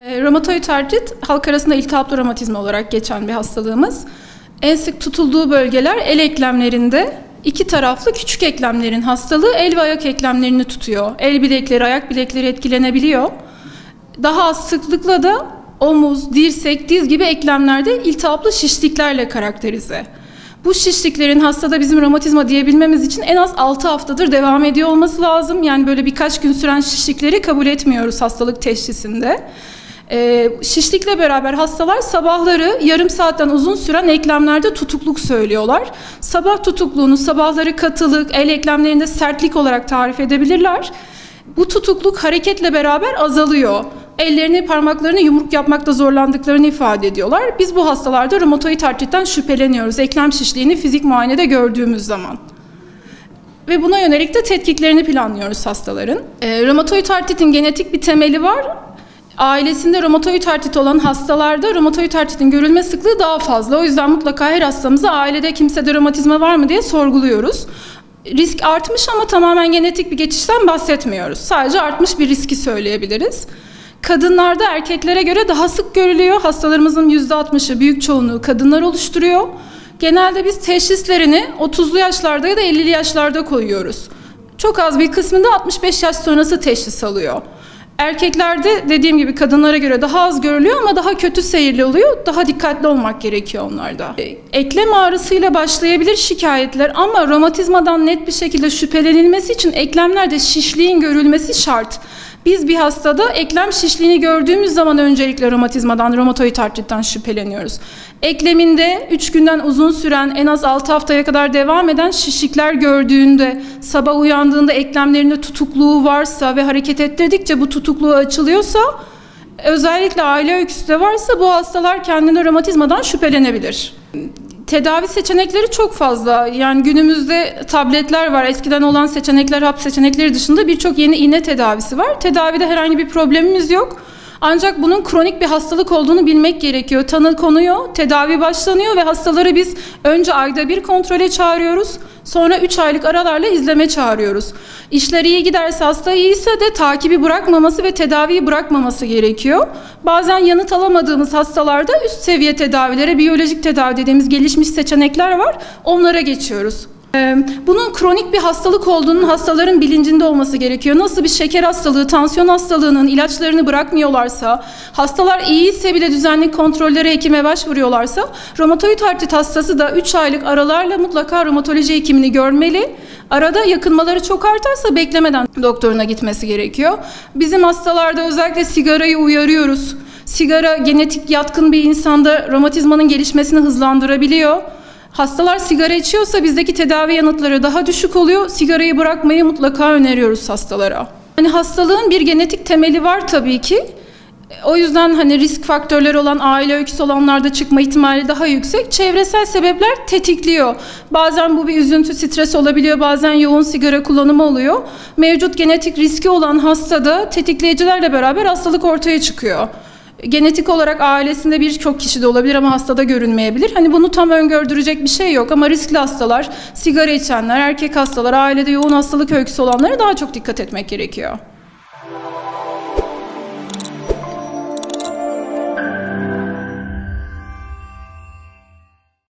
Romatoid artrit, halk arasında iltihaplı romatizma olarak geçen bir hastalığımız. En sık tutulduğu bölgeler el eklemlerinde, iki taraflı küçük eklemlerin hastalığı el ve ayak eklemlerini tutuyor. El bilekleri, ayak bilekleri etkilenebiliyor. Daha az sıklıkla da omuz, dirsek, diz gibi eklemlerde iltihaplı şişliklerle karakterize. Bu şişliklerin hastada bizim romatizma diyebilmemiz için en az 6 haftadır devam ediyor olması lazım. Yani böyle birkaç gün süren şişlikleri kabul etmiyoruz hastalık teşhisinde. Şişlikle beraber hastalar sabahları yarım saatten uzun süren eklemlerde tutukluk söylüyorlar. Sabah tutukluğunu sabahları katılık, el eklemlerinde sertlik olarak tarif edebilirler. Bu tutukluk hareketle beraber azalıyor. Ellerini, parmaklarını yumruk yapmakta zorlandıklarını ifade ediyorlar. Biz bu hastalarda romatoid artritten şüpheleniyoruz. Eklem şişliğini fizik muayenede gördüğümüz zaman. Ve buna yönelik de tetkiklerini planlıyoruz hastaların. Romatoid artritin genetik bir temeli var. Ailesinde romatoid artrit olan hastalarda romatoid artritin görülme sıklığı daha fazla. O yüzden mutlaka her hastamıza ailede kimsede romatizma var mı diye sorguluyoruz. Risk artmış ama tamamen genetik bir geçişten bahsetmiyoruz. Sadece artmış bir riski söyleyebiliriz. Kadınlarda erkeklere göre daha sık görülüyor. Hastalarımızın %60'ı, büyük çoğunluğu kadınlar oluşturuyor. Genelde biz teşhislerini 30'lu yaşlarda ya da 50'li yaşlarda koyuyoruz. Çok az bir kısmında 65 yaş sonrası teşhis alıyor. Erkeklerde dediğim gibi kadınlara göre daha az görülüyor ama daha kötü seyirli oluyor. Daha dikkatli olmak gerekiyor onlarda. Eklem ağrısıyla başlayabilir şikayetler ama romatizmadan net bir şekilde şüphelenilmesi için eklemlerde şişliğin görülmesi şart. Biz bir hastada eklem şişliğini gördüğümüz zaman öncelikle romatizmadan, romatoid artritten şüpheleniyoruz. Ekleminde 3 günden uzun süren, en az 6 haftaya kadar devam eden şişlikler gördüğünde, sabah uyandığında eklemlerinde tutukluğu varsa ve hareket ettirdikçe bu tutukluğu açılıyorsa, özellikle aile öyküsü de varsa bu hastalar kendine romatizmadan şüphelenebilir. Tedavi seçenekleri çok fazla. Yani günümüzde tabletler var. Eskiden olan seçenekler, hap seçenekleri dışında birçok yeni iğne tedavisi var. Tedavide herhangi bir problemimiz yok. Ancak bunun kronik bir hastalık olduğunu bilmek gerekiyor. Tanı konuyor, tedavi başlanıyor ve hastaları biz önce ayda bir kontrole çağırıyoruz. Sonra 3 aylık aralarla izleme çağırıyoruz. İşler iyi giderse, hasta iyiyse de takibi bırakmaması ve tedaviyi bırakmaması gerekiyor. Bazen yanıt alamadığımız hastalarda üst seviye tedavilere, biyolojik tedavi dediğimiz gelişmiş seçenekler var. Onlara geçiyoruz. Bunun kronik bir hastalık olduğunun hastaların bilincinde olması gerekiyor. Nasıl bir şeker hastalığı, tansiyon hastalığının ilaçlarını bırakmıyorlarsa, hastalar iyiyse bile düzenli kontrollere, hekime başvuruyorlarsa, romatoid artrit hastası da 3 aylık aralarla mutlaka romatoloji hekimini görmeli. Arada yakınmaları çok artarsa beklemeden doktoruna gitmesi gerekiyor. Bizim hastalarda özellikle sigarayı uyarıyoruz. Sigara genetik yatkın bir insanda romatizmanın gelişmesini hızlandırabiliyor. Hastalar sigara içiyorsa bizdeki tedavi yanıtları daha düşük oluyor. Sigarayı bırakmayı mutlaka öneriyoruz hastalara. Hani hastalığın bir genetik temeli var tabii ki. O yüzden hani risk faktörleri olan aile öyküsü olanlarda çıkma ihtimali daha yüksek. Çevresel sebepler tetikliyor. Bazen bu bir üzüntü, stres olabiliyor. Bazen yoğun sigara kullanımı oluyor. Mevcut genetik riski olan hastada tetikleyicilerle beraber hastalık ortaya çıkıyor. Genetik olarak ailesinde birçok kişi de olabilir ama hastada görünmeyebilir. Hani bunu tam öngördürecek bir şey yok ama riskli hastalar, sigara içenler, erkek hastalar, ailede yoğun hastalık öyküsü olanlara daha çok dikkat etmek gerekiyor.